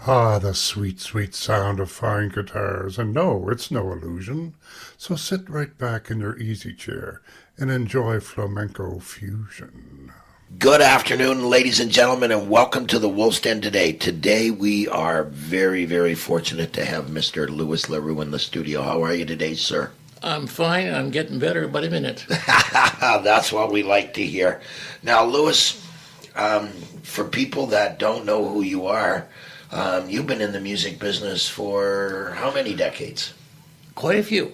Ah, the sweet, sweet sound of fine guitars. And no, it's no illusion. So sit right back in your easy chair and enjoy flamenco fusion. Good afternoon, ladies and gentlemen, and welcome to the Wolf's Den today. Today we are very, very fortunate to have Mr. Lois Leroux in the studio. How are you today, sir? I'm fine. I'm getting better by the minute. That's what we like to hear. Now, Lois, for people that don't know who you are, you've been in the music business for how many decades? Quite a few.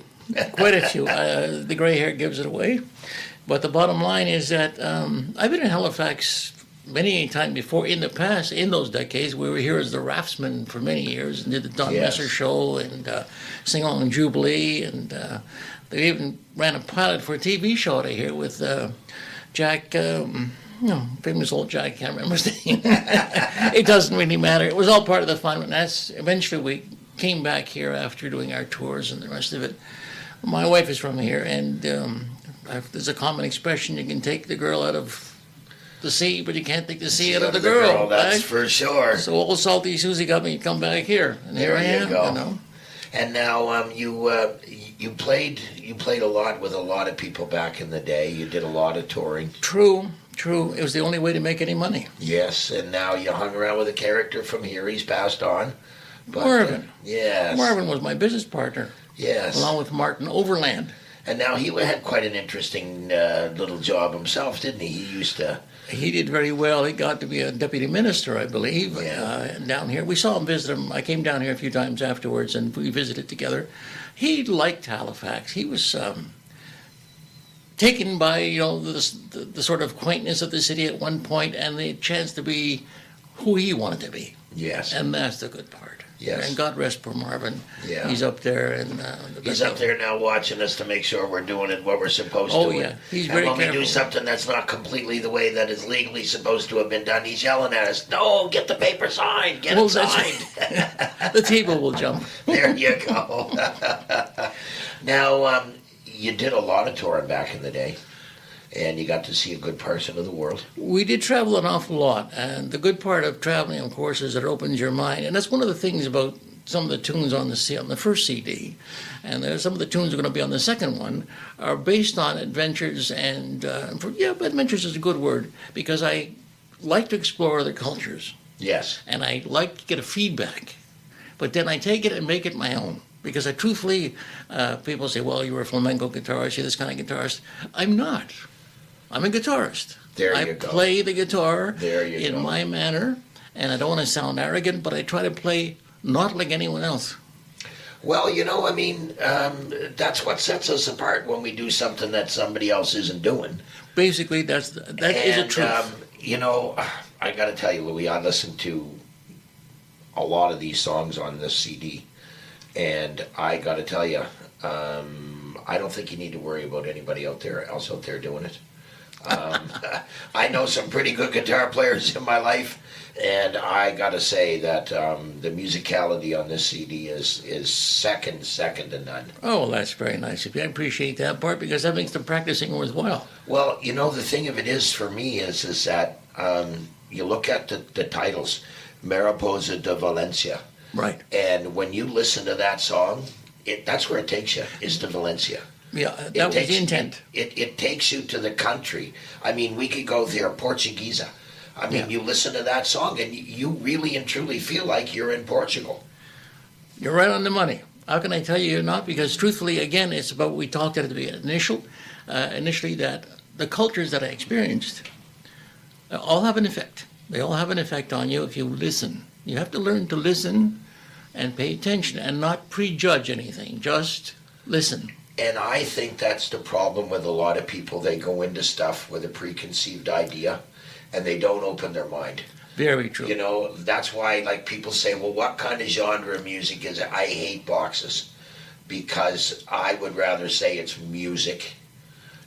Quite a few. The gray hair gives it away. But the bottom line is that I've been in Halifax many times before. In the past, in those decades, we were here as the Raftsmen for many years and did the Don Messer show and Sing Along Jubilee. And they even ran a pilot for a TV show out of here with Jack... famous old Jack, I can't remember his name. It doesn't really matter. It was all part of the fun. And eventually we came back here after doing our tours and the rest of it. My wife is from here, and there's a common expression: you can take the girl out of the sea, but you can't take the sea out of the girl. That's right? for sure. So old salty Susie got me to come back here, and here I am. Go. You know. And now you played a lot with a lot of people back in the day. You did a lot of touring. True. It was the only way to make any money. Yes, and now you hung around with a character from here. He's passed on. But, Marvin. Yes. Marvin was my business partner. Yes. Along with Martin Overland. And now he had quite an interesting little job himself, didn't he? He did very well. He got to be a deputy minister, I believe, down here. We saw him visit him. I came down here a few times afterwards, and we visited together. He liked Halifax. He was taken by the sort of quaintness of the city at one point, and the chance to be who he wanted to be. Yes. And that's the good part. Yes. And God rest poor Marvin. Yeah. He's up there. And he's up there now watching us to make sure we're doing it what we're supposed to. Oh, yeah. He's very careful. And when we do something that's not completely the way that is legally supposed to have been done, he's yelling at us, no, get the paper signed, get it signed. The table will jump. There you go. Now, you did a lot of touring back in the day, and you got to see a good portion of the world. We did travel an awful lot, and the good part of traveling, of course, is it opens your mind, and that's one of the things about some of the tunes on the first CD, and some of the tunes are going to be on the second one, are based on adventures, and adventures is a good word, because I like to explore other cultures. Yes. And I like to get a feedback, but then I take it and make it my own. Because truthfully, people say, well, you're a flamenco guitarist, you're this kind of guitarist. I'm not. I'm a guitarist. I play the guitar in my manner, and I don't want to sound arrogant, but I try to play not like anyone else. Well, that's what sets us apart when we do something that somebody else isn't doing. Basically, that is a truth. I got to tell you, Louis, I listened to a lot of these songs on this CD. And I got to tell you, I don't think you need to worry about anybody else out there doing it. I know some pretty good guitar players in my life, and I got to say that the musicality on this CD is second to none. Oh, well, that's very nice of you. I appreciate that part because that makes the practicing worthwhile. Well, the thing of it is for me is that you look at the titles, Mariposa de Valencia. Right. And when you listen to that song, that's where it takes you, is to Valencia. Yeah, that was the intent. It takes you to the country. I mean, we could go there, Portuguesa. I mean, you listen to that song and you really and truly feel like you're in Portugal. You're right on the money. How can I tell you you're not? Because truthfully, again, it's about what we talked at the beginning. Initially that the cultures that I experienced all have an effect. They all have an effect on you if you listen. You have to learn to listen and pay attention and not prejudge anything. Just listen. And I think that's the problem with a lot of people. They go into stuff with a preconceived idea and they don't open their mind. Very true. That's why people say, well, what kind of genre of music is it? I hate boxes because I would rather say it's music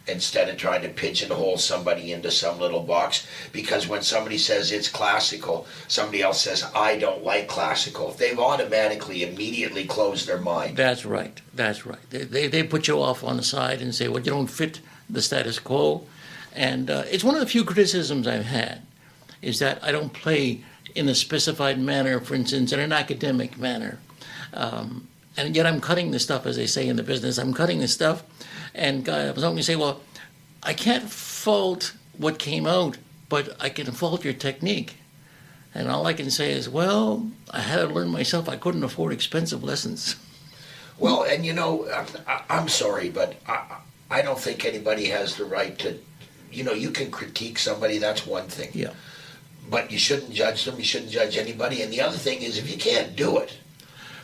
instead of trying to pigeonhole somebody into some little box. Because when somebody says it's classical, somebody else says, I don't like classical. They've automatically, immediately closed their mind. That's right. They put you off on the side and say, well, you don't fit the status quo. And it's one of the few criticisms I've had, is that I don't play in a specified manner, for instance, in an academic manner. And yet I'm cutting the stuff, as they say in the business. I'm cutting the stuff, and someone can say, well, I can't fault what came out, but I can fault your technique. And all I can say is, well, I had to learn myself. I couldn't afford expensive lessons. Well, and I'm sorry, but I don't think anybody has the right to, you can critique somebody, that's one thing. Yeah. But you shouldn't judge them, you shouldn't judge anybody. And the other thing is, if you can't do it,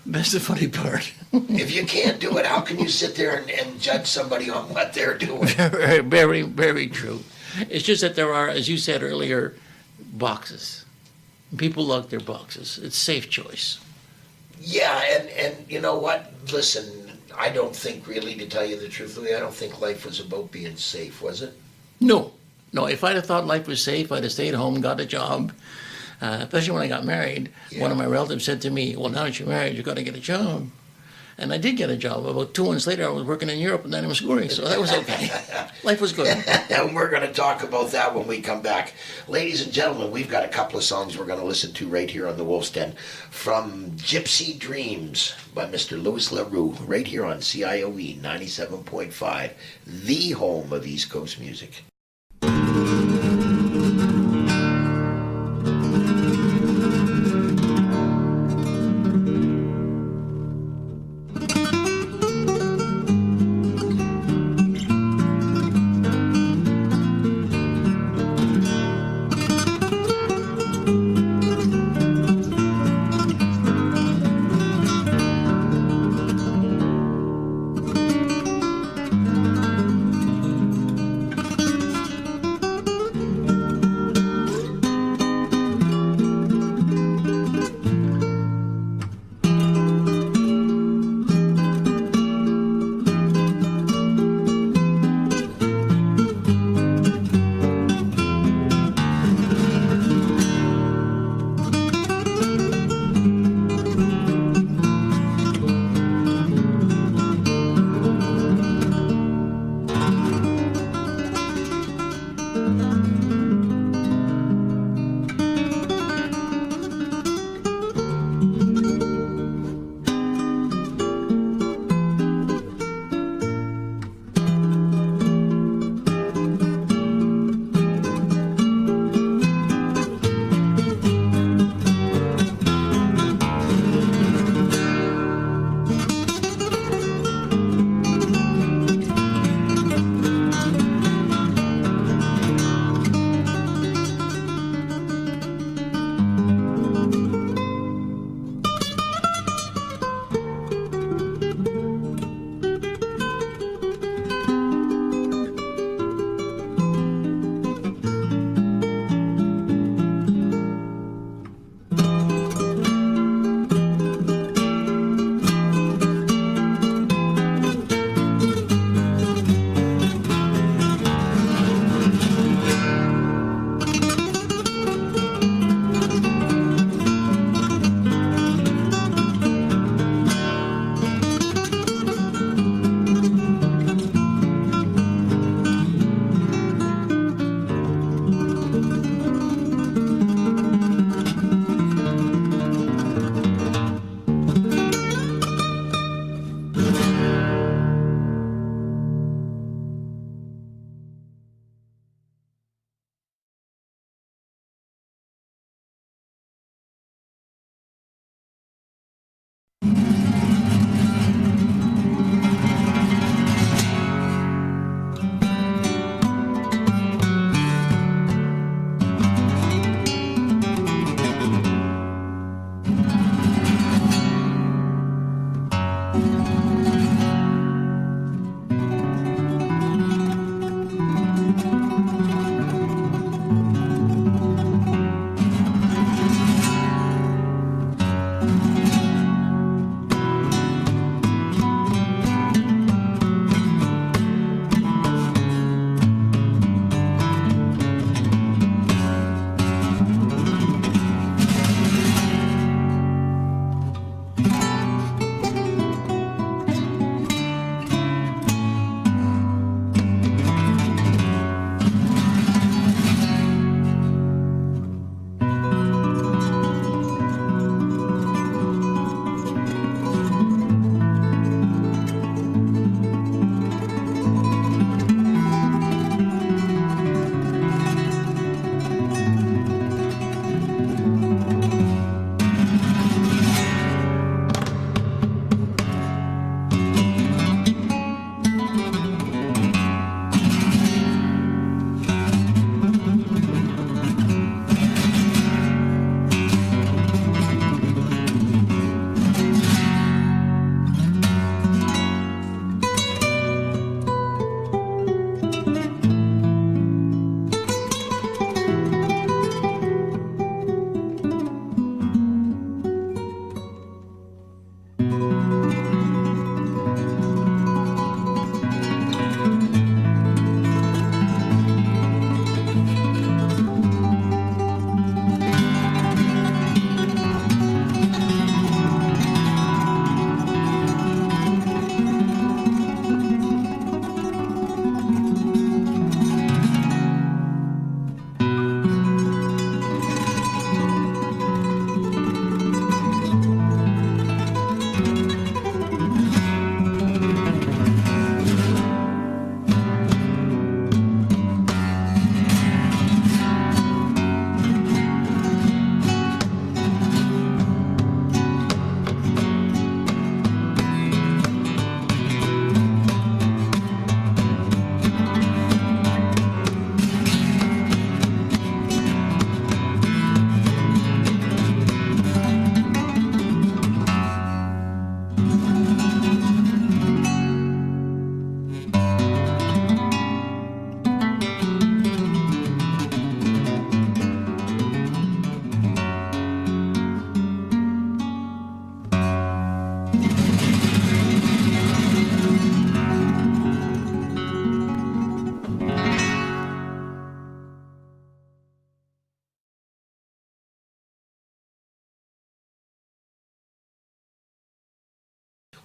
That's the funny part. if you can't do it, how can you sit there and judge somebody on what they're doing? Very, very true. It's just that there are, as you said earlier, boxes. People love their boxes. It's safe choice. Yeah, and you know what? Listen, I don't think really, to tell you the truth, Louis, I don't think life was about being safe, was it? No. If I'd have thought life was safe, I'd have stayed home, got a job. Especially when I got married, one of my relatives said to me, well, now that you're married, you've got to get a job. And I did get a job. About 2 months later, I was working in Europe and then I was schooling, so that was okay. Life was good. And we're going to talk about that when we come back. Ladies and gentlemen, we've got a couple of songs we're going to listen to right here on the Wolf's Den. From Gypsy Dreams by Mr. Lois Leroux, right here on CIOE 97.5, the home of East Coast music.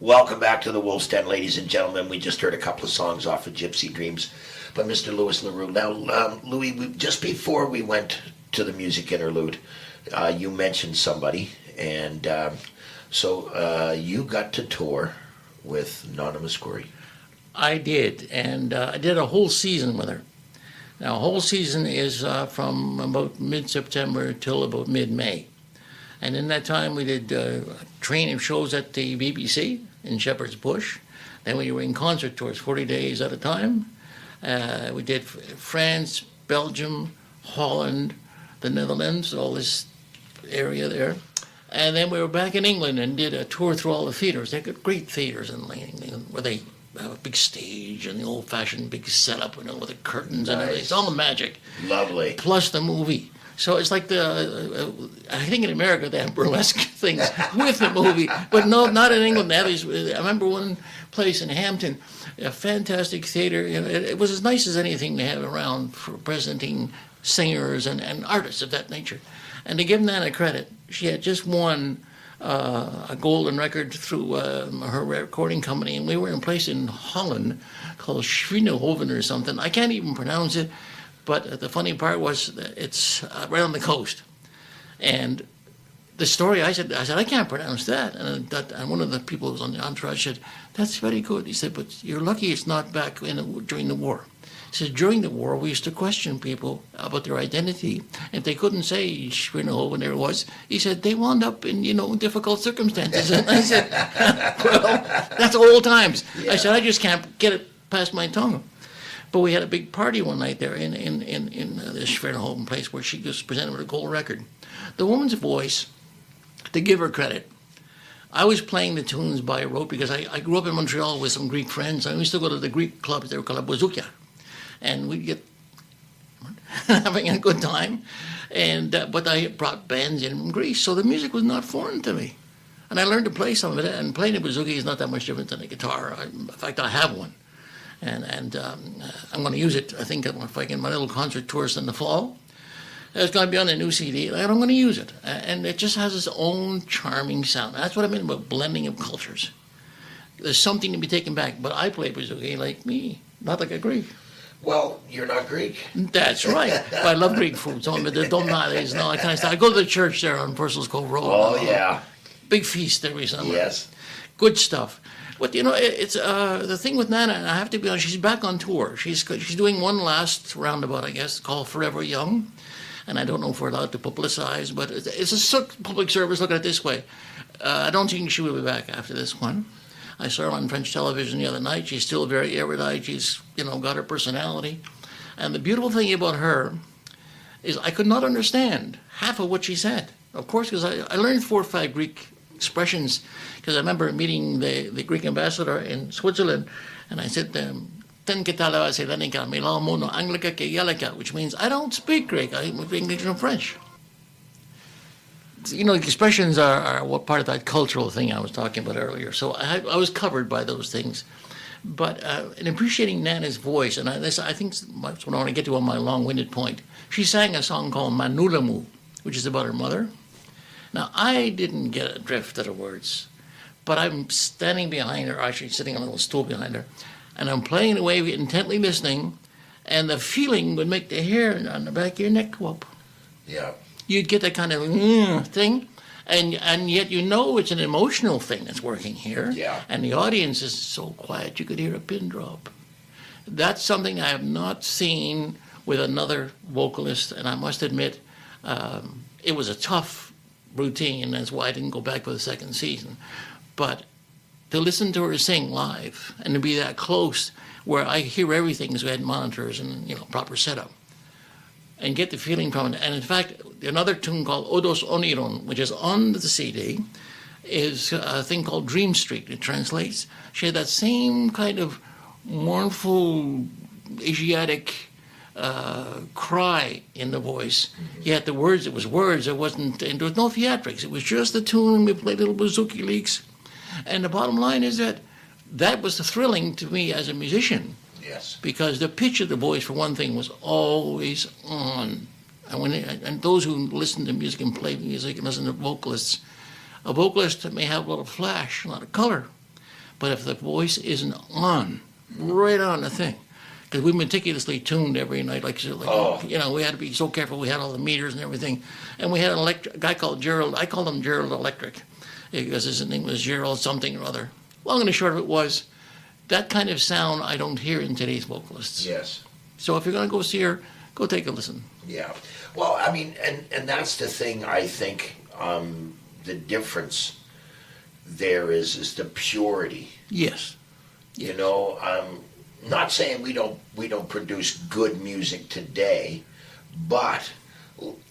Welcome back to the Wolf's Den, ladies and gentlemen. We just heard a couple of songs off of Gypsy Dreams by Mr. Lois Leroux. Now, Louis, just before we went to the music interlude, you mentioned somebody, and so you got to tour with Nana Muscuri. I did, and I did a whole season with her. Now, a whole season is from about mid-September till about mid-May. And in that time, we did training shows at the BBC in Shepherd's Bush. Then we were in concert tours, 40 days at a time. We did France, Belgium, Holland, the Netherlands, all this area there. And then we were back in England and did a tour through all the theaters. They got great theaters in England where they have a big stage and the old-fashioned big setup, with the curtains and everything. It's all the magic. Lovely. Plus the movie. So it's like I think in America they have burlesque things with the movie, but no, not in England. They have these, I remember one place in Hampton, a fantastic theater. It was as nice as anything they have around for presenting singers and artists of that nature. And to give Nana credit, she had just won a golden record through her recording company, and we were in a place in Holland called Schweinehoven or something. I can't even pronounce it. But the funny part was that it's right on the coast. And the story, I said, I can't pronounce that. And one of the people who was on the entourage said, that's very good. He said, but you're lucky it's not back during the war. He said, during the war, we used to question people about their identity. If they couldn't say Schweinehoven, there it was, he said, they wound up in, difficult circumstances. And I said, well, that's old times. Yeah. I said, I just can't get it past my tongue. But we had a big party one night there in this Schweinehoven place where she was presented with a gold record. The woman's voice, to give her credit, I was playing the tunes by rote because I grew up in Montreal with some Greek friends. I used to go to the Greek clubs. They were called bouzoukia. And we'd get having a good time. But I brought bands in from Greece, so the music was not foreign to me. And I learned to play some of it, and playing the bouzouki is not that much different than a guitar. In fact, I have one. And I'm going to use it, I think, if I get my little concert tours in the fall. It's going to be on a new CD, and I'm going to use it. And it just has its own charming sound. That's what I mean about blending of cultures. There's something to be taken back, but I play bouzouki like me, not like a Greek. Well, you're not Greek. That's right. But I love Greek food. So the domnales and all that kind of stuff. I go to the church there on Purcell's Cove Road. Oh, yeah. Big feast every summer. Yes. Good stuff. But it's the thing with Nana, and I have to be honest, she's back on tour. She's doing one last roundabout, I guess, called Forever Young. And I don't know if we're allowed to publicize, but it's a public service. Look at it this way. I don't think she will be back after this one. I saw her on French television the other night. She's still very erudite. She's, got her personality. And the beautiful thing about her is I could not understand half of what she said. Of course, because I learned 4 or 5 Greek expressions, because I remember meeting the Greek ambassador in Switzerland, and I said to him, which means I don't speak Greek, I speak English and French. Expressions are what part of that cultural thing I was talking about earlier. So I was covered by those things. But in appreciating Nana's voice, and I think that's what I want to get to on my long-winded point, she sang a song called Manulamu, which is about her mother. Now, I didn't get a drift of the words, but I'm standing behind her, actually sitting on a little stool behind her, and I'm playing away, intently listening, and the feeling would make the hair on the back of your neck go up. Yeah. You'd get that kind of thing, and yet it's an emotional thing that's working here. Yeah. And the audience is so quiet you could hear a pin drop. That's something I have not seen with another vocalist, and I must admit, it was a tough routine, and that's why I didn't go back for the second season. But to listen to her sing live and to be that close where I hear everything, because we had monitors and proper setup, and get the feeling from it. And in fact, another tune called Odos Oniron, which is on the CD, is a thing called Dream Street. It translates. She had that same kind of mournful Asiatic cry in the voice. Yet the words, it was words. There was no theatrics. It was just the tune, and we played little bouzouki leaks. And the bottom line is that was the thrilling to me as a musician. Yes. Because the pitch of the voice, for one thing, was always on. And those who listen to music and play music and listen to vocalists, a vocalist may have a lot of flash, a lot of color, But if the voice isn't on, right on the thing, because we meticulously tuned every night, you know, we had to be so careful. We had all the meters and everything, and we had a guy called Gerald. I called him Gerald Electric because his name was Gerald something or other. Long and the short of it was, that kind of sound I don't hear in today's vocalists. Yes. So if you're going to go see her, go take a listen. Yeah. Well, I mean, and that's the thing, I think, the difference there is the purity. Yes. You know, not saying we don't produce good music today, but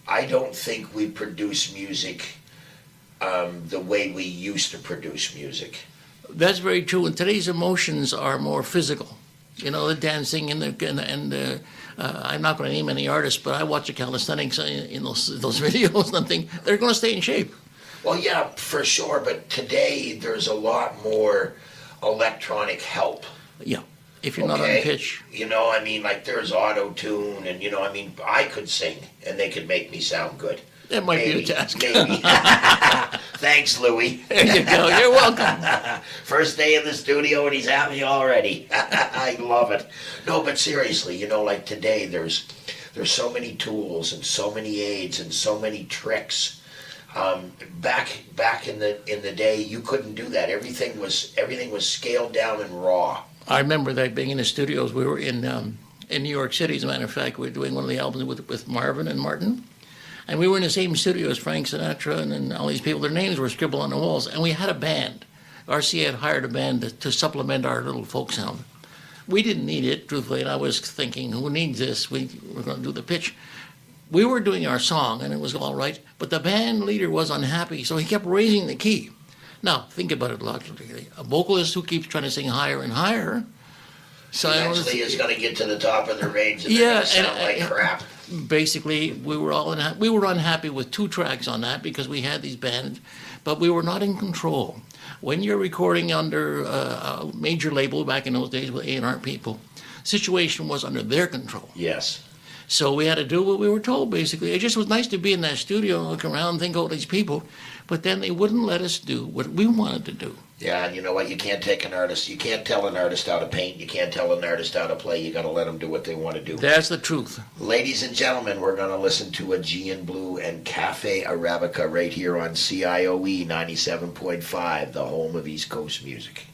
I don't think we produce music the way we used to produce music. That's very true. And today's emotions are more physical. You know, the dancing and I'm not going to name any artists, but I watch the calisthenics in those videos and I think they're going to stay in shape. Well, yeah, for sure. But today there's a lot more electronic help. Yeah, if you're not on pitch. You know, I mean, like there's auto-tune and, you know, I mean, I could sing and they could make me sound good. That might be a task. Maybe. Thanks, Louis. There you go. You're welcome. First day in the studio and he's happy already. I love it. No, but seriously, you know, like today there's so many tools and so many aids and so many tricks. Back in the day, you couldn't do that. Everything was scaled down and raw. I remember that being in the studios. We were in New York City, as a matter of fact. We were doing one of the albums with Marvin and Martin. And we were in the same studio as Frank Sinatra and all these people. Their names were scribbled on the walls. And we had a band. RCA had hired a band to supplement our little folk sound. We didn't need it, truthfully. And I was thinking, who needs this? We're going to do the pitch. We were doing our song, and it was all right. But the band leader was unhappy, so he kept raising the key. Now, think about it logically. A vocalist who keeps trying to sing higher and higher. So eventually is going to get to the top of the range and they're going to sound like crap. Basically, we were unhappy with 2 tracks on that because we had these bands, but we were not in control. When you're recording under a major label back in those days with A&R people, situation was under their control. Yes. So we had to do what we were told, basically. It just was nice to be in that studio and look around and think of all these people, but then they wouldn't let us do what we wanted to do. Yeah, and you know what? You can't tell an artist how to paint. You can't tell an artist how to play. You got to let them do what they want to do. That's the truth. Ladies and gentlemen, we're going to listen to a G in Blue and Cafe Arabica right here on CIOE 97.5, the home of East Coast music.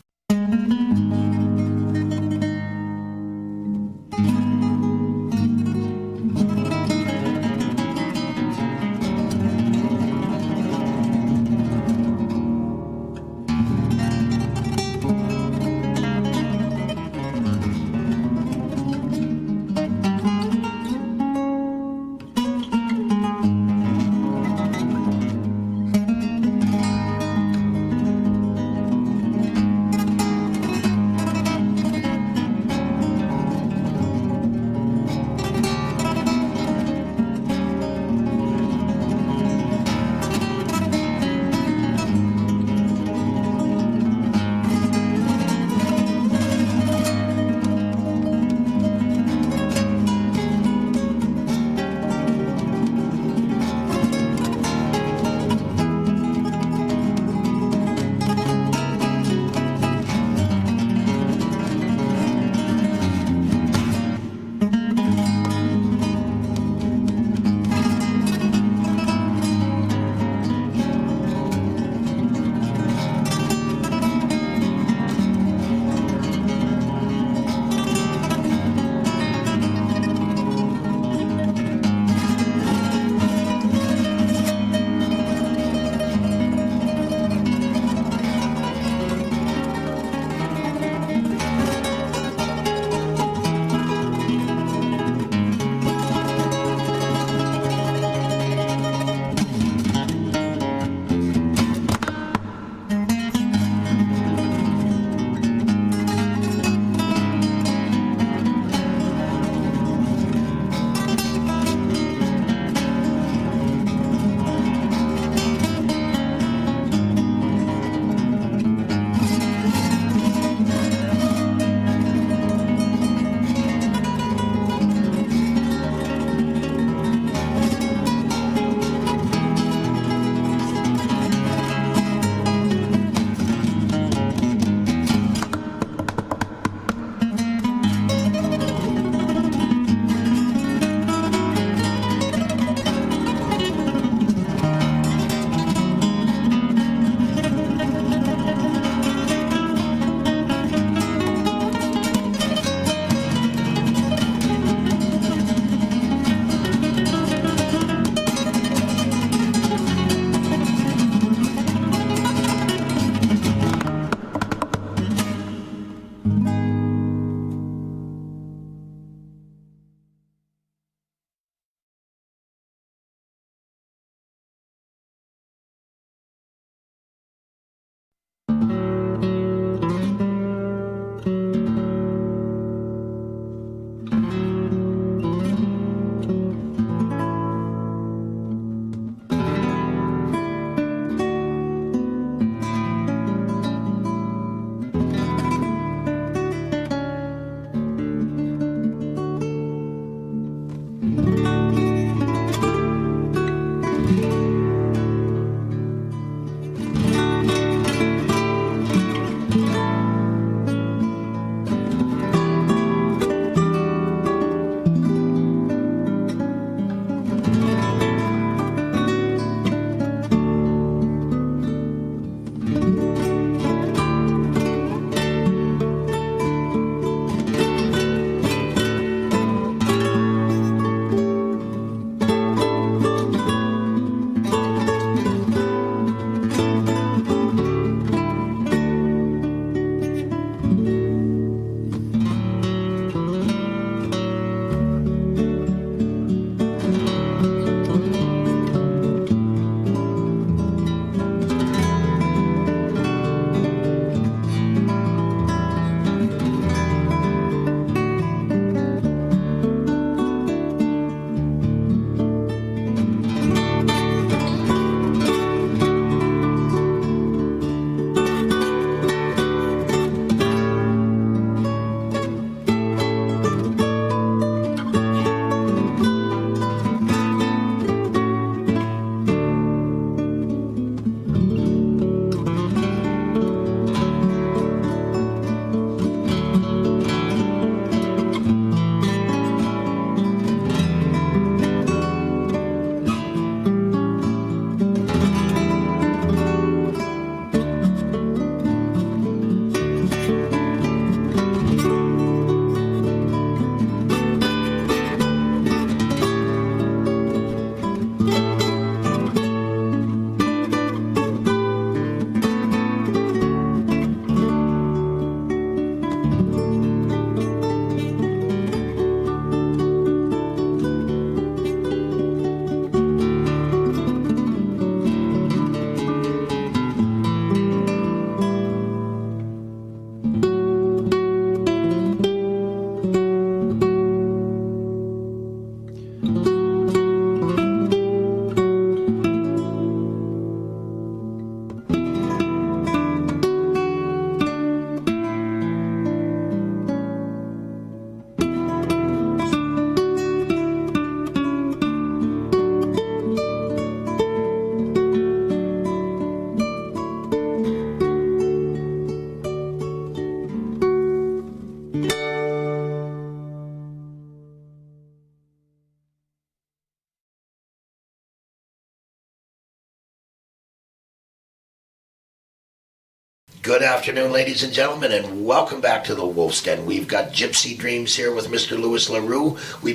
Good afternoon, ladies and gentlemen, and welcome back to the Wolf's Den. We've got Gypsy Dreams here with Mr. Lois Leroux. We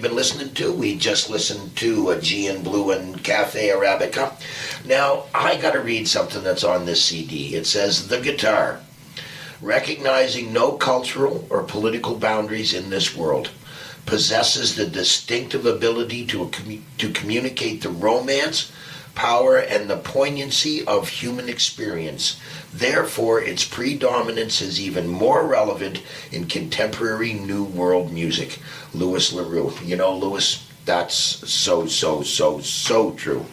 just listened to a G and Blue and Cafe Arabica. Now, I got to read something that's on this CD. It says, "The guitar, recognizing no cultural or political boundaries in this world, possesses the distinctive ability to communicate the romance, power, and the poignancy of human experience. Therefore, its predominance is even more relevant in contemporary New World music." Lois Leroux. You know, Lois, that's so true.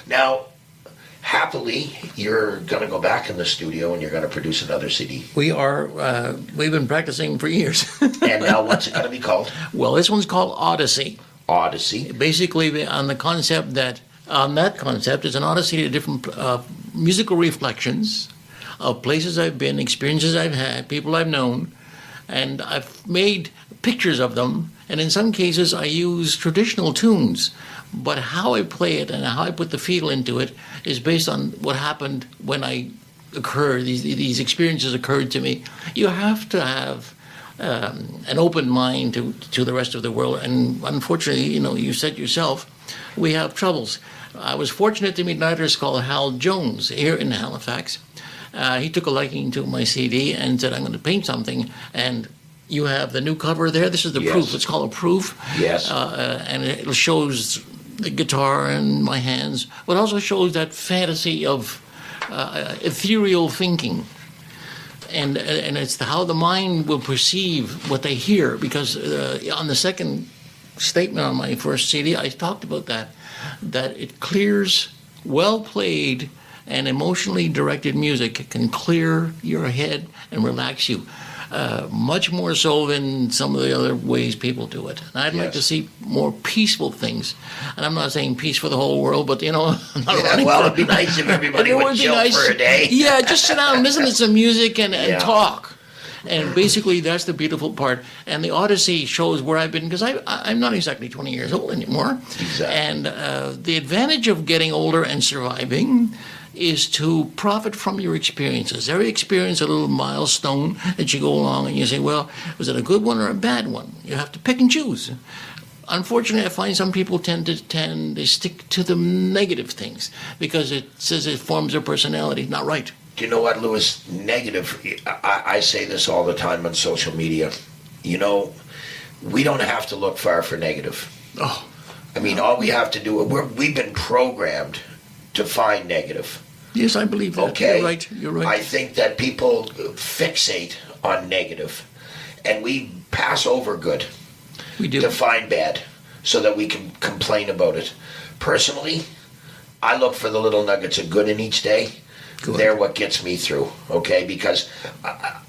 Now, happily, you're going to go back in the studio and you're going to produce another CD. We've been practicing for years. And now what's it going to be called? Well, this one's called Odyssey. Odyssey. Basically, on that concept, it's an odyssey of different musical reflections of places I've been, experiences I've had, people I've known, and I've made pictures of them. And in some cases, I use traditional tunes, but how I play it and how I put the feel into it is based on what happened when these experiences occurred to me. You have to have an open mind to the rest of the world, and unfortunately, you said yourself, we have troubles. I was fortunate to meet an artist called Hal Jones here in Halifax. He took a liking to my CD and said, "I'm going to paint something," and you have the new cover there. This is the proof. It's called a proof. Yes. And it shows the guitar in my hands, but also shows that fantasy of ethereal thinking. And it's how the mind will perceive what they hear, because on the second statement on my first CD, I talked about that it clears, well played and emotionally directed music can clear your head and relax you. Much more so than some of the other ways people do it. And I'd like to see more peaceful things. And I'm not saying peace for the whole world, but it'd be nice if everybody would chill for a day. Yeah, just sit down and listen to some music and talk. And basically, that's the beautiful part. And the Odyssey shows where I've been, because I'm not exactly 20 years old anymore. Exactly. And the advantage of getting older and surviving is to profit from your experiences. Every experience a little milestone that you go along and you say, well, was it a good one or a bad one? You have to pick and choose. Unfortunately, I find some people they stick to the negative things because it says it forms their personality. Not right. Do you know what, Louis? Negative, I say this all the time on social media. We don't have to look far for negative. Oh. I mean, all we have to do, we've been programmed to find negative. Yes, I believe that. Okay. You're right. I think that people fixate on negative, and we pass over good. We do. To find bad, so that we can complain about it. Personally, I look for the little nuggets of good in each day. Good. They're what gets me through, okay? Because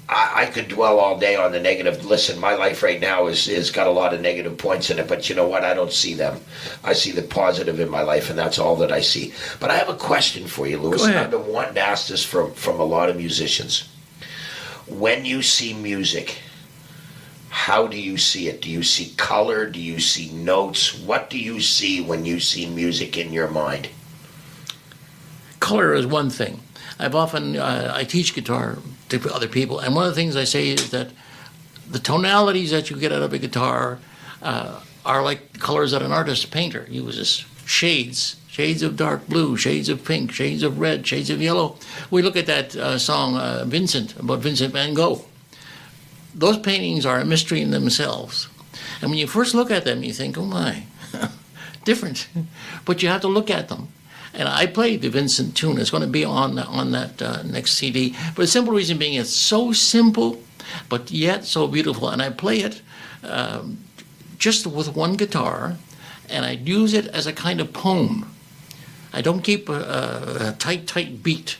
I could dwell all day on the negative. Listen, my life right now is got a lot of negative points in it, but you know what? I don't see them. I see the positive in my life, and that's all that I see. But I have a question for you, Louis. Go ahead. I've been wanting to ask this from a lot of musicians. When you see music, how do you see it? Do you see color? Do you see notes? What do you see when you see music in your mind? Color is one thing. I teach guitar to other people, and one of the things I say is that the tonalities that you get out of a guitar are like colors that an artist, painter, uses. Shades of dark blue, shades of pink, shades of red, shades of yellow. We look at that song, Vincent, about Vincent van Gogh. Those paintings are a mystery in themselves. And when you first look at them, you think, oh my, different. But you have to look at them. And I played the Vincent tune. It's going to be on that next CD. For the simple reason being it's so simple, but yet so beautiful. And I play it just with one guitar, and I use it as a kind of poem. I don't keep a tight beat.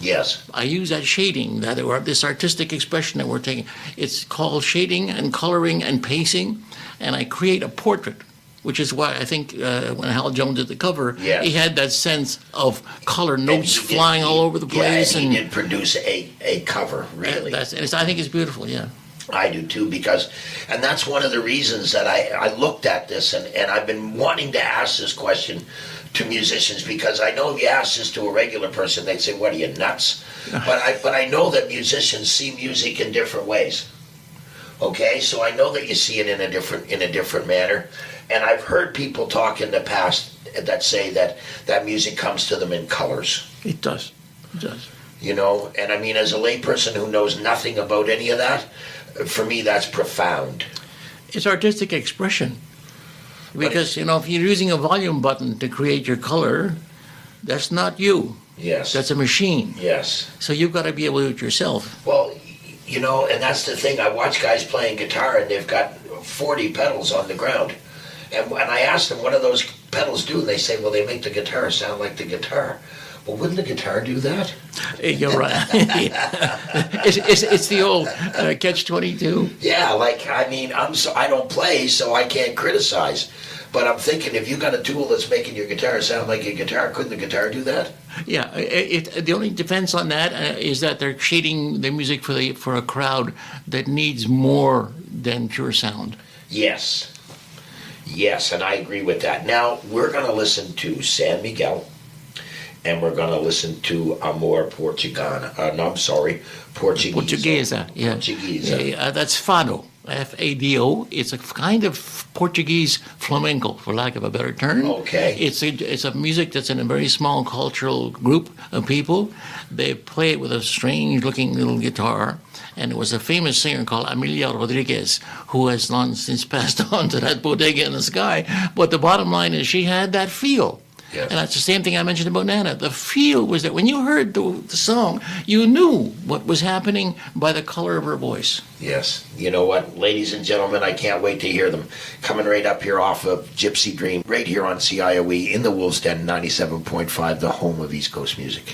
Yes. I use that shading, this artistic expression that we're taking. It's called shading and coloring and pacing, and I create a portrait, which is why I think when Hal Jones did the cover, he had that sense of color notes flying all over the place. Yeah, and he did produce a cover, really. I think it's beautiful, yeah. I do too, and that's one of the reasons that I looked at this, and I've been wanting to ask this question to musicians, because I know if you ask this to a regular person, they'd say, "What are you, nuts?" But I know that musicians see music in different ways. Okay, so I know that you see it in a different manner, and I've heard people talk in the past that say that music comes to them in colors. It does. It does. You know, and I mean, as a layperson who knows nothing about any of that, for me, that's profound. It's artistic expression. Because, you know, if you're using a volume button to create your color, that's not you. Yes. That's a machine. Yes. So you've got to be able to do it yourself. Well, you know, and that's the thing. I watch guys playing guitar, and they've got 40 pedals on the ground. And when I ask them, what do those pedals do? And they say, well, they make the guitar sound like the guitar. Well, wouldn't the guitar do that? You're right. It's the old catch-22. Yeah, like, I mean, I don't play, so I can't criticize. But I'm thinking, if you got a tool that's making your guitar sound like a guitar, couldn't the guitar do that? Yeah, the only defense on that is that they're shading the music for a crowd that needs more than pure sound. Yes. Yes, and I agree with that. Now, we're going to listen to San Miguel, and we're going to listen to Amor Portuguesa. Portuguese. Portuguesa, yeah. Portuguesa. That's fado, F-A-D-O. It's a kind of Portuguese flamenco, for lack of a better term. Okay. It's a music that's in a very small cultural group of people. They play it with a strange-looking little guitar. And it was a famous singer called Amelia Rodriguez, who has long since passed on to that bodega in the sky. But the bottom line is she had that feel. Yes. And that's the same thing I mentioned about Nana. The feel was that when you heard the song, you knew what was happening by the color of her voice. Yes. You know what, ladies and gentlemen, I can't wait to hear them. Coming right up here off of Gypsy Dream, right here on CIOE in the Wolf's Den 97.5, the home of East Coast music.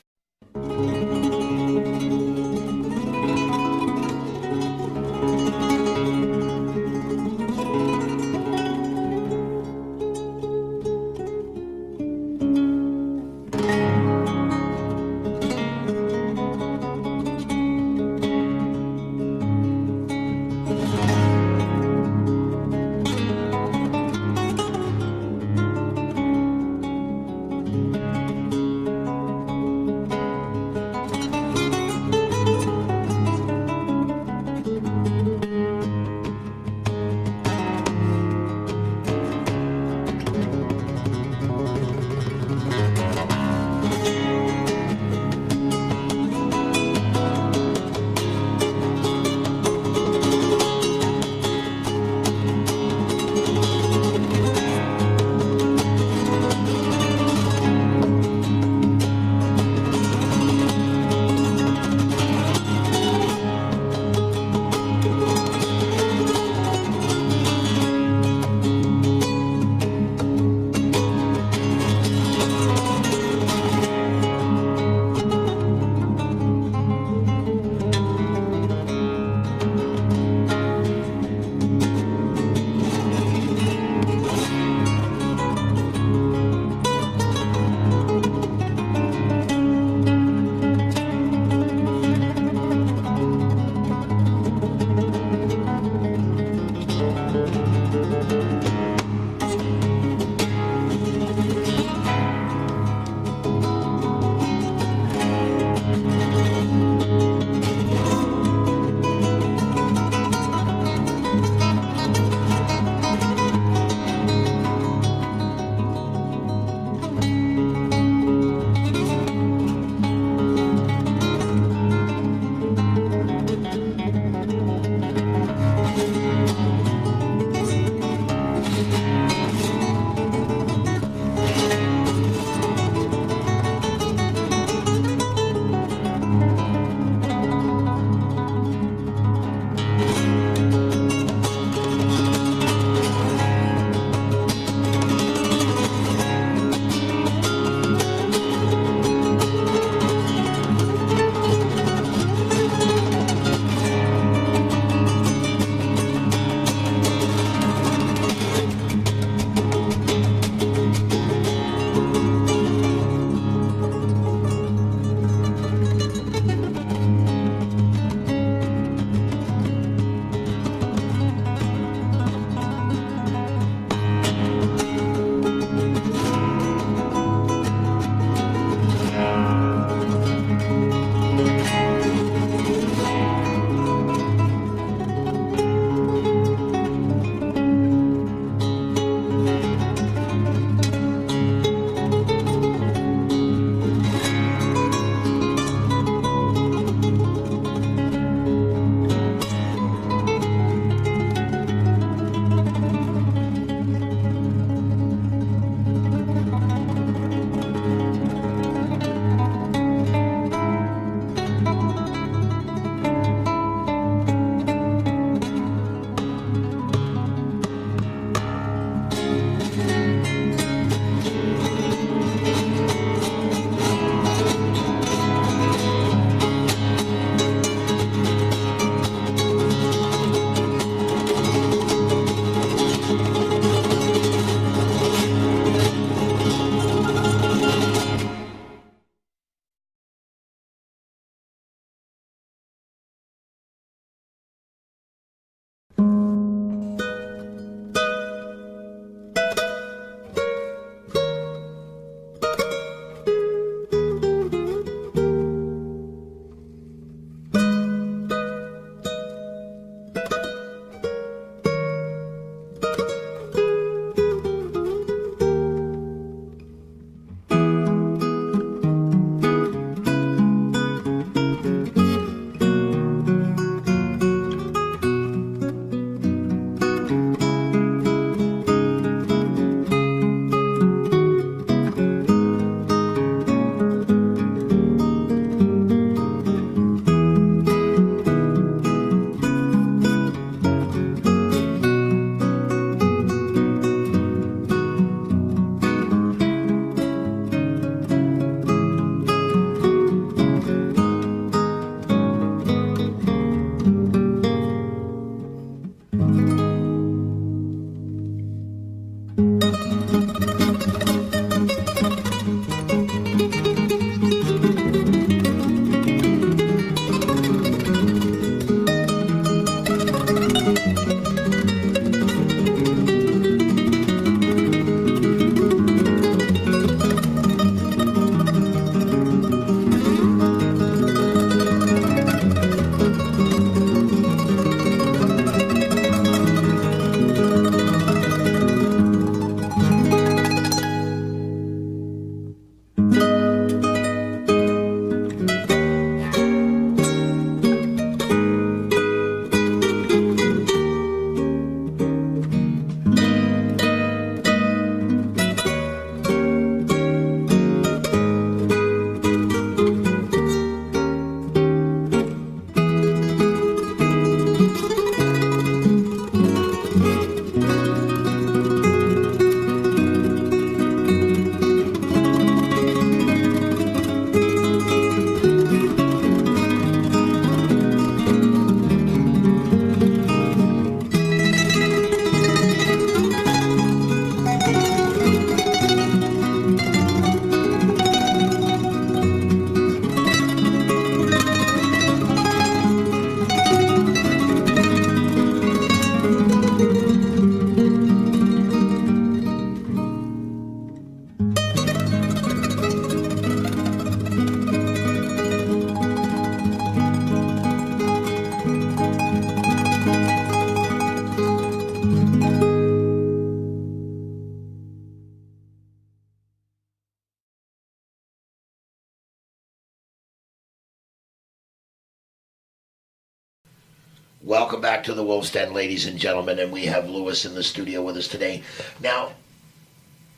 Welcome back to the Wolf's Den, ladies and gentlemen, and we have Lois in the studio with us today. Now,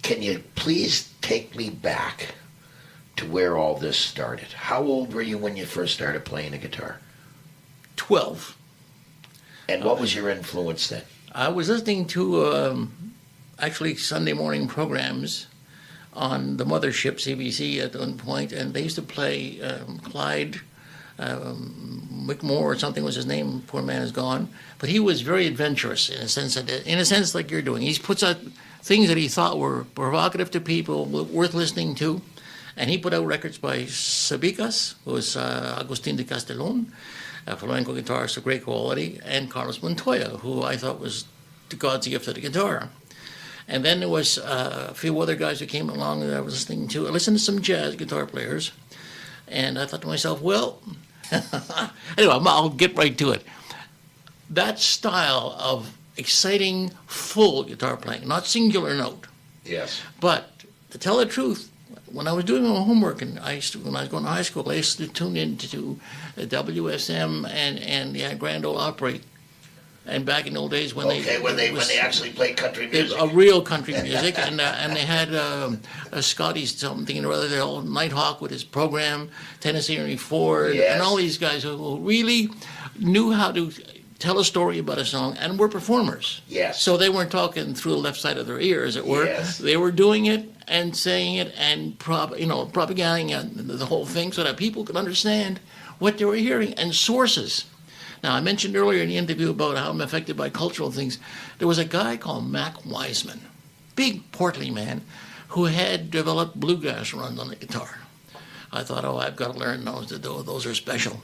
can you please take me back to where all this started? How old were you when you first started playing a guitar? 12. And what was your influence then? I was listening to actually Sunday morning programs on the mothership CBC at one point, and they used to play Clyde McMore or something was his name. Poor man is gone, but he was very adventurous in a sense like you're doing. He puts out things that he thought were provocative to people, worth listening to, and he put out records by Sabicas, who was Agustin de Castellon, a flamenco guitarist of great quality, and Carlos Montoya, who I thought was God's gift of the guitar. And then there was a few other guys who came along that I was listening to. I listened to some jazz guitar players, and I thought to myself, well, anyway, I'll get right to it. That style of exciting, full guitar playing, not singular note. Yes. But to tell the truth, when I was doing my homework, and when I was going to high school, I used to tune into WSM and the Grand Ole Opry. And back in the old days when they actually played country music, a real country music, and they had Scotty's something or other, the old Nighthawk with his program, Tennessee Ernie Ford, yes, and all these guys who really knew how to tell a story about a song and were performers. Yes. So they weren't talking through the left side of their ear, as it were. Yes. They were doing it and saying it and propagating the whole thing so that people could understand what they were hearing and sources. Now, I mentioned earlier in the interview about how I'm affected by cultural things. There was a guy called Mac Wiseman, big portly man, who had developed bluegrass runs on the guitar. I thought, I've got to learn those. Those are special.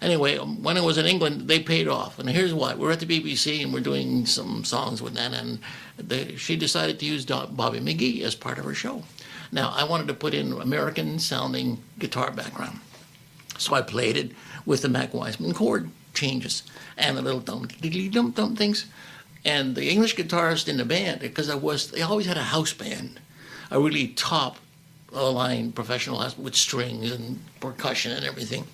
Anyway, when I was in England, they paid off. And here's why. We're at the BBC and we're doing some songs with Nana, and she decided to use Bobby McGee as part of her show. Now, I wanted to put in American-sounding guitar background. So I played it with the Mac Wiseman chord changes and the little dum things. And the English guitarist in the band, because they always had a house band, a really top line professional house with strings and percussion and everything.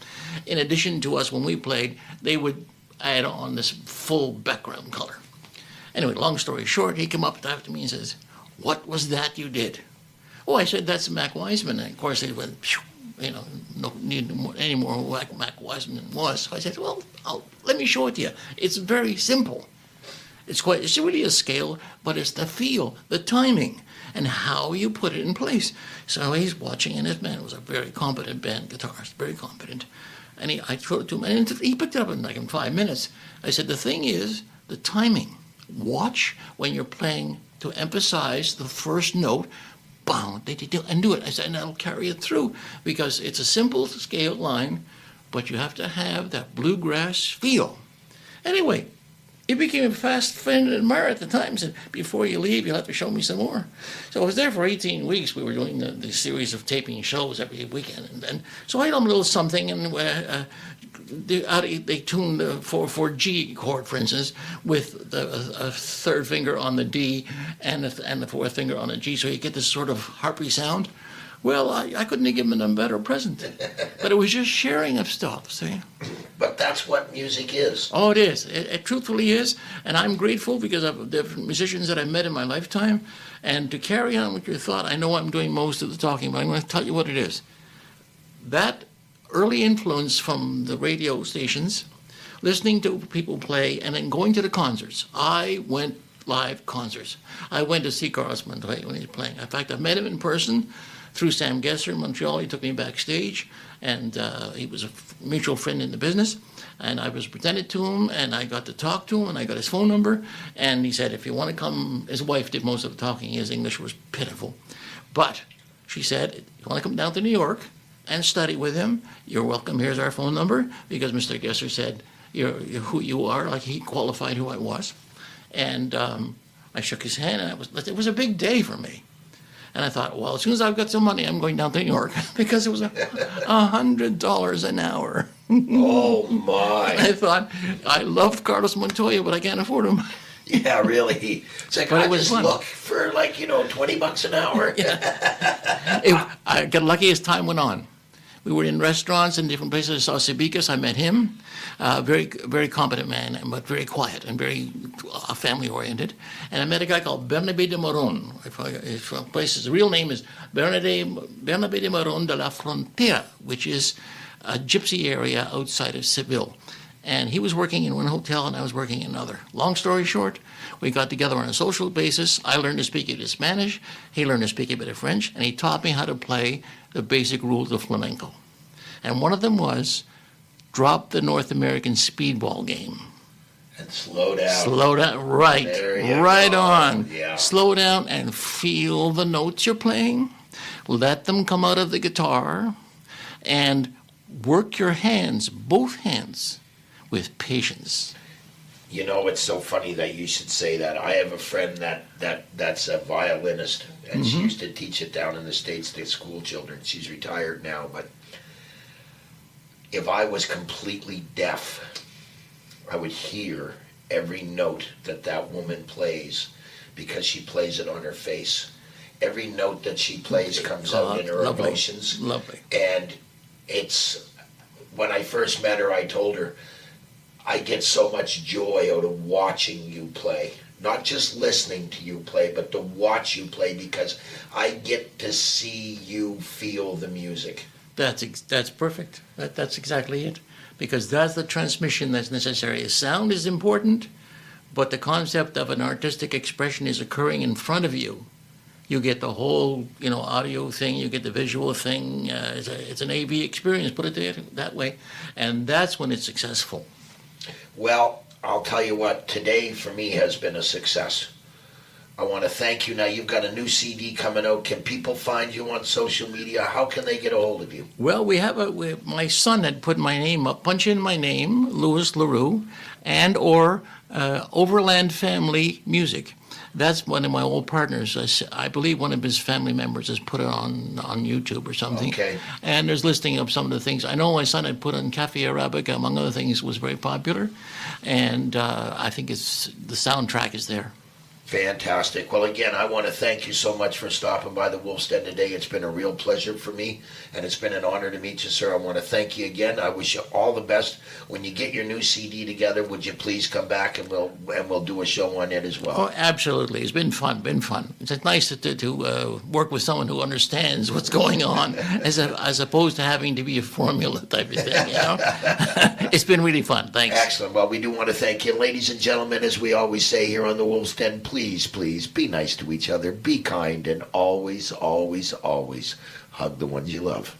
In addition to us, when we played, they would add on this full background color. Anyway, long story short, he came up after me and says, "What was that you did?" Oh, I said, "That's Mac Wiseman." And of course, they went, phew. No need any more who Mac Wiseman was. So I said, well, let me show it to you. It's very simple. It's really a scale, but it's the feel, the timing, and how you put it in place. So he's watching, and this man was a very competent band guitarist, very competent. And I showed it to him, and he picked it up in 5 minutes. I said, the thing is the timing. Watch when you're playing to emphasize the first note, and do it. I said, and that'll carry it through, because it's a simple scale line, but you have to have that bluegrass feel. Anyway, he became a fast friend and admirer at the time. He said, before you leave, you'll have to show me some more. So I was there for 18 weeks. We were doing the series of taping shows every weekend. And so I had a little something, and they tuned the 4/4 G chord, for instance, with a third finger on the D and the fourth finger on the G, so you get this sort of harpy sound. Well, I couldn't have given them a better present. But it was just sharing of stuff, see? But that's what music is. Oh, it is. It truthfully is. And I'm grateful because of the different musicians that I've met in my lifetime. And to carry on with your thought, I know I'm doing most of the talking, but I'm going to tell you what it is. That early influence from the radio stations, listening to people play, and then going to the concerts. I went live concerts. I went to see Carlos Montoya when he was playing. In fact, I met him in person through Sam Gesser in Montreal. He took me backstage, and he was a mutual friend in the business. And I was presented to him, and I got to talk to him, and I got his phone number. And he said, if you want to come, his wife did most of the talking. His English was pitiful. But she said, if you want to come down to New York and study with him, you're welcome. Here's our phone number, because Mr. Gesser said, you're who you are, like he qualified who I was. And I shook his hand, and it was a big day for me. And I thought, well, as soon as I've got some money, I'm going down to New York, because it was $100 an hour. Oh, my. I thought, I love Carlos Montoya, but I can't afford him. Yeah, really. It's like, But I it was just fun. look for $20 an hour. I got lucky as time went on. We were in restaurants and different places. I saw Sabicas. I met him. Very, very competent man, but very quiet and very family-oriented. And I met a guy called Bernabé de Moron. The real name is Bernabé de Moron de la Frontera, which is a gypsy area outside of Seville. And he was working in one hotel and I was working in another. Long story short, we got together on a social basis. I learned to speak a bit of Spanish. He learned to speak a bit of French. And he taught me how to play the basic rules of flamenco. And one of them was drop the North American speedball game. And slow down. Slow down, right. Right go. on. Yeah. Slow down and feel the notes you're playing. Let them come out of the guitar. And work your hands, both hands, with patience. You know, it's so funny that you should say that. I have a friend that's a violinist, and she used to teach it down in the States to school children. She's retired now, but if I was completely deaf, I would hear every note that woman plays because she plays it on her face. Every note that she plays comes out in her emotions. Lovely. And it's, when I first met her, I told her, I get so much joy out of watching you play. Not just listening to you play, but to watch you play, because I get to see you feel the music. That's perfect. That's exactly it. Because that's the transmission that's necessary. Sound is important, but the concept of an artistic expression is occurring in front of you. You get the whole, audio thing, you get the visual thing. It's an AV experience, put it that way. And that's when it's successful. Well, I'll tell you what, today for me has been a success. I want to thank you. Now you've got a new CD coming out. Can people find you on social media? How can they get a hold of you? Well, my son had put my name up, punch in my name, Lois Leroux, and or Overland Family Music. That's one of my old partners. I believe one of his family members has put it on YouTube or something. Okay. And there's listing of some of the things. I know my son had put on Cafe Arabica, among other things, was very popular. And I think the soundtrack is there. Fantastic. Well, again, I want to thank you so much for stopping by the Wolf's Den today. It's been a real pleasure for me, and it's been an honor to meet you, sir. I want to thank you again. I wish you all the best. When you get your new CD together, would you please come back and we'll do a show on it as well? Oh, absolutely. It's been fun. It's nice to work with someone who understands what's going on, as opposed to having to be a formula type of thing. It's been really fun. Thanks. Excellent. Well, we do want to thank you, ladies and gentlemen. As we always say here on the Wolf's Den, please, please be nice to each other, be kind, and always, always, always hug the ones you love.